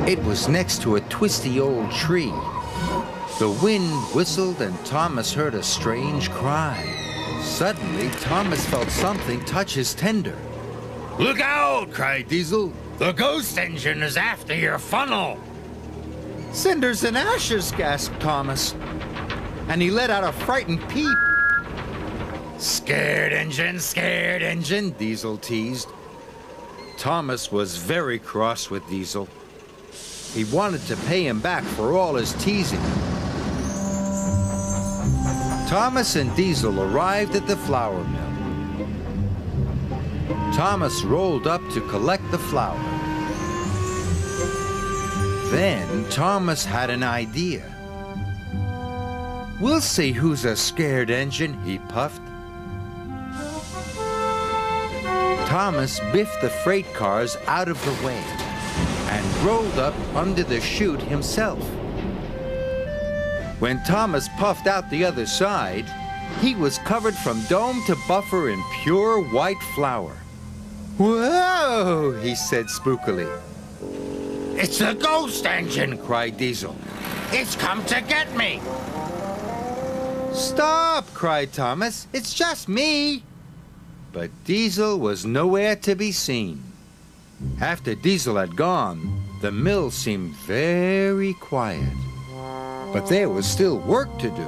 It was next to a twisty old tree. The wind whistled and Thomas heard a strange cry. Suddenly, Thomas felt something touch his tender. "Look out!" cried Diesel. "The ghost engine is after your funnel." "Cinders and ashes," gasped Thomas, and he let out a frightened peep. Scared engine, Diesel teased. Thomas was very cross with Diesel. He wanted to pay him back for all his teasing. Thomas and Diesel arrived at the flour mill. Thomas rolled up to collect the flour. Then Thomas had an idea. "We'll see who's a scared engine," he puffed. Thomas biffed the freight cars out of the way and rolled up under the chute himself. When Thomas puffed out the other side, he was covered from dome to buffer in pure white flour. "Whoa!" he said spookily. "It's a ghost engine!" cried Diesel. "It's come to get me!" "Stop!" cried Thomas. "It's just me!" But Diesel was nowhere to be seen. After Diesel had gone, the mill seemed very quiet. But there was still work to do.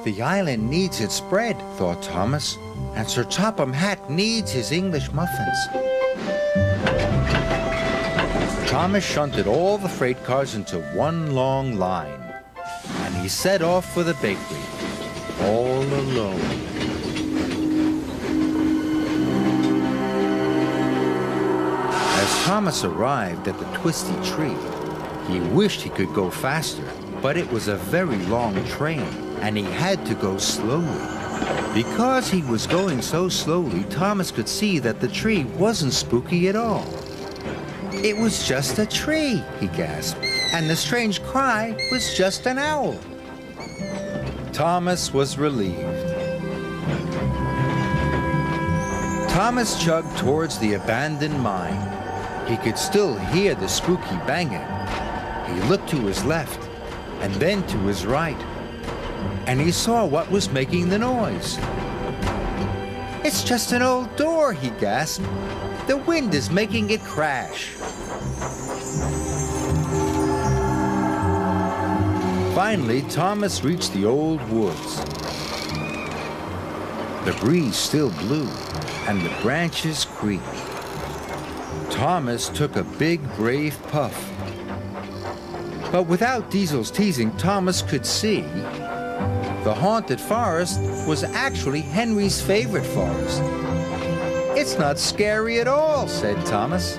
"The island needs its bread," thought Thomas, "and Sir Topham Hatt needs his English muffins." Thomas shunted all the freight cars into one long line, and he set off for the bakery, all alone. As Thomas arrived at the twisty tree, he wished he could go faster, but it was a very long train, and he had to go slowly. Because he was going so slowly, Thomas could see that the tree wasn't spooky at all. "It was just a tree," he gasped, "and the strange cry was just an owl." Thomas was relieved. Thomas chugged towards the abandoned mine. He could still hear the spooky banging. He looked to his left and then to his right, and he saw what was making the noise. "It's just an old door," he gasped. "The wind is making it crash." Finally, Thomas reached the old woods. The breeze still blew, and the branches creaked. Thomas took a big, brave puff. But without Diesel's teasing, Thomas could see the haunted forest was actually Henry's favorite forest. "It's not scary at all," said Thomas.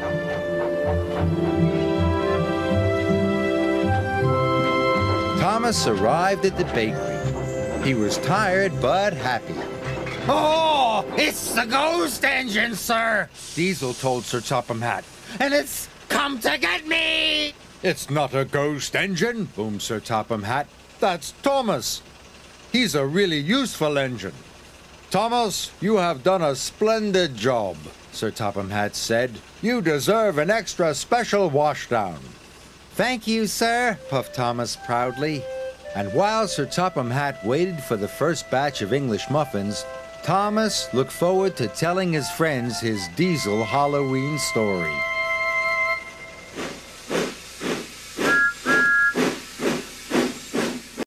Thomas arrived at the bakery. He was tired but happy. "Oh, it's the ghost engine, sir!" Diesel told Sir Topham Hatt. "And it's come to get me!" "It's not a ghost engine," boomed Sir Topham Hatt. "That's Thomas. He's a really useful engine." "Thomas, you have done a splendid job," Sir Topham Hatt said. "You deserve an extra special washdown." "Thank you, sir," puffed Thomas proudly. And while Sir Topham Hatt waited for the first batch of English muffins, Thomas looked forward to telling his friends his Diesel Halloween story.